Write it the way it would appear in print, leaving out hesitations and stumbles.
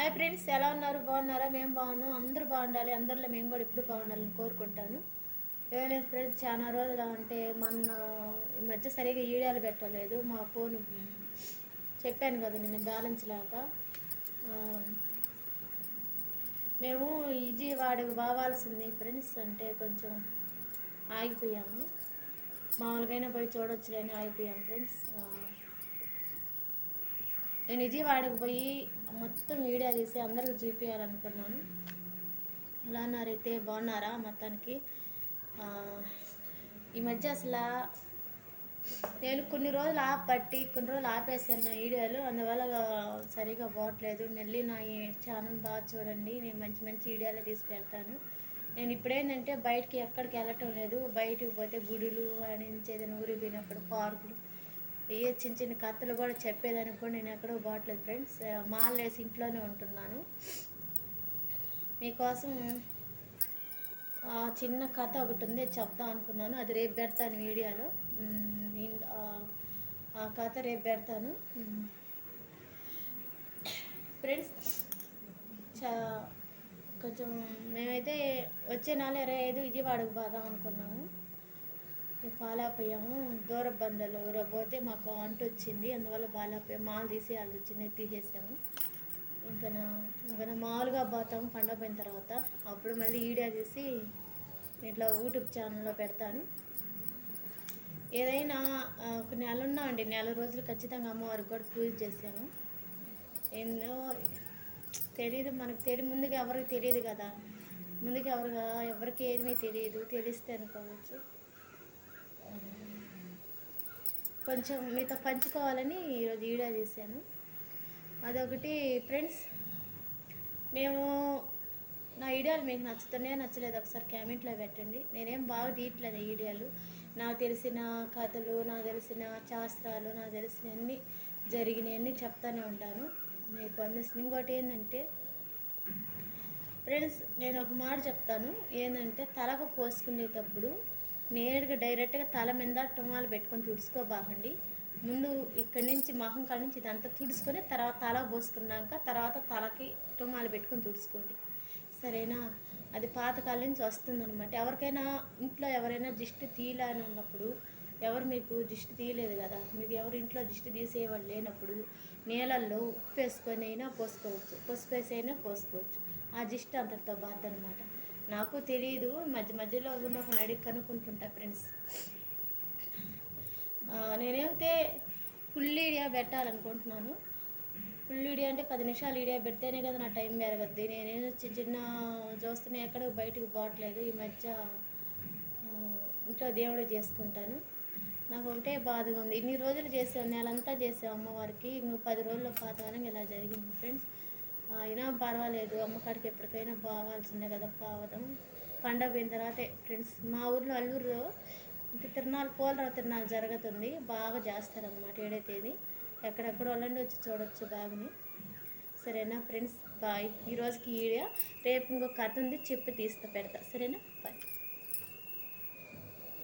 Hi friends, ఎలా ఉన్నారు? బాగున్నారా? మేము బాగున్నాం. అందరూ బాగుండాలి. అందరిలో మేము కూడా ఎప్పుడు బాగుండాలని కోరుకుంటాను. ఏమైనా ఫ్రెండ్స్, చాలా రోజులు అంటే మొన్న ఈ మధ్య సరిగా వీడియోలు పెట్టలేదు. మా ఫోన్ చెప్పాను కదా నేను బ్యాలెన్స్ లేక. మేము విజయవాడకు పోవాల్సింది ఫ్రెండ్స్, అంటే కొంచెం ఆగిపోయాము. మామూలుగా పోయి చూడొచ్చులేని ఆగిపోయాము ఫ్రెండ్స్. నేను విజయవాడకు పోయి మొత్తం వీడియో తీసి అందరికి చూపించాలనుకున్నాను. ఎలా ఉన్నారైతే బాగున్నారా? మొత్తానికి ఈ మధ్య అసలు నేను కొన్ని రోజులు కొన్ని రోజులు ఆపేసాను నా వీడియోలు. అందువల్ల సరిగా పోవట్లేదు. మళ్ళీ నా ఈ ఛానల్ బాగా చూడండి. నేను మంచి మంచి వీడియోలు తీసి పెడతాను. నేను ఇప్పుడేంటంటే బయటికి ఎక్కడికి వెళ్ళటం లేదు. బయటికి పోతే గుడులు నుంచి ఏదైనా ఊరికి పోయినప్పుడు పార్కులు ఏ చిన్న చిన్న కథలు కూడా చెప్పేదానికి కూడా నేను ఎక్కడో పోవట్లేదు ఫ్రెండ్స్. మాల్ వేసి ఇంట్లోనే ఉంటున్నాను. మీకోసం చిన్న కథ ఒకటి ఉంది, చెప్దాం అనుకున్నాను. అది రేపు పెడతాను వీడియోలో. ఆ కథ రేపు పెడతాను ఫ్రెండ్స్. కొంచెం మేమైతే వచ్చే నెల 25 విజయవాడకు పోదాం అనుకున్నాము. బాగాలేకపోయాము. దూర బంధువులు పోతే మాకు అంటు వచ్చింది. అందువల్ల బాగాలేకపోయాము. మాలు తీసేయాల్సి వచ్చింది, తీసేసాము. ఇంకా మామూలుగా పోతాము పండుగ పోయిన తర్వాత. అప్పుడు మళ్ళీ వీడియో తీసి ఇట్లా యూట్యూబ్ ఛానల్లో పెడతాను. ఏదైనా ఒక నెల ఉన్నామండి, నెల రోజులు ఖచ్చితంగా అమ్మవారికి కూడా పూజ చేసాము. ఎన్నో తెలియదు మనకు, ముందుగా ఎవరికి తెలియదు కదా. ముందుగా ఎవరికి ఏమీ తెలియదు. తెలిస్తే అనుకోవచ్చు. కొంచెం మీతో పంచుకోవాలని ఈరోజు వీడియో తీశాను. అదొకటి ఫ్రెండ్స్. మేము నా వీడియోలు మీకు నచ్చుతున్నాయో నచ్చలేదు ఒకసారి కామెంట్లో పెట్టండి. నేనేం బాగా తీయట్లేదు వీడియోలు. నాకు తెలిసిన కథలు, నాకు తెలిసిన శాస్త్రాలు, నాకు తెలిసినవన్నీ జరిగినవన్నీ చెప్తానే ఉంటాను మీకు అందిస్తుంది. ఇంకోటి ఏంటంటే ఫ్రెండ్స్, నేను ఒక మాట చెప్తాను. ఏంటంటే తలకు పోసుకునేటప్పుడు నేరుగా డైరెక్ట్గా తల మీద టుమాలు పెట్టుకొని తుడుచుకోబాకండి. ముందు ఇక్కడి నుంచి మొహం కాడి నుంచి ఇదంతా తుడుచుకొని తర్వాత తల పోసుకున్నాక తర్వాత తలకి టుమాలు పెట్టుకొని తుడుచుకోండి, సరేనా? అది పాతకాలం నుంచి వస్తుందన్నమాట. ఎవరికైనా ఇంట్లో ఎవరైనా దిష్టి తీయాలని ఉన్నప్పుడు, ఎవరు మీకు దిష్టి తీయలేదు కదా, మీకు ఎవరు ఇంట్లో దిష్టి తీసేవాళ్ళు లేనప్పుడు నీళ్ళల్లో ఉప్పు వేసుకొని అయినా పోసుకోవచ్చు, పసుపు వేసి అయినా పోసుకోవచ్చు. ఆ దిష్టి అంతటితో బాధ అనమాట. నాకు తెలియదు, మధ్య మధ్యలో ఒక అడిగి కనుక్కుంటుంటా ఫ్రెండ్స్. నేనైతే ఫుల్ వీడియో పెట్టాలనుకుంటున్నాను. ఫుల్ వీడియో అంటే 10 నిమిషాలు వీడియో పెడితేనే కదా నా టైం పెరగద్ది. నేనేదో చిన్న చూస్తూనే ఎక్కడ బయటకు పోవట్లేదు. ఈ మధ్య ఇంట్లో దేవుడు చేసుకుంటాను. నాకు ఒకటే బాధగా ఉంది. ఇన్ని రోజులు చేసాను, నెలంతా చేసాం అమ్మవారికి. ఇంకో 10 రోజుల్లో పాతగానే ఇలా జరిగింది ఫ్రెండ్స్. అయినా పర్వాలేదు, అమ్మకాడికి ఎప్పటికైనా పోవాల్సిందే కదా, పోవడం. పండగ పోయిన తర్వాతే ఫ్రెండ్స్. మా ఊర్లో అల్లూరులో అంటే తిరునాళ్ళు, పోలరావు తిరునాళ్ళు జరుగుతుంది. బాగా చేస్తారనమాట 7వ తేదీ. ఎక్కడెక్కడ వాళ్ళండి వచ్చి చూడొచ్చు బాగానే, సరేనా ఫ్రెండ్స్? బాయ్. ఈరోజుకి వీడియో, రేపు ఇంకొక కథ ఉంది, చెప్పి పెడతా, సరేనా? బాయ్.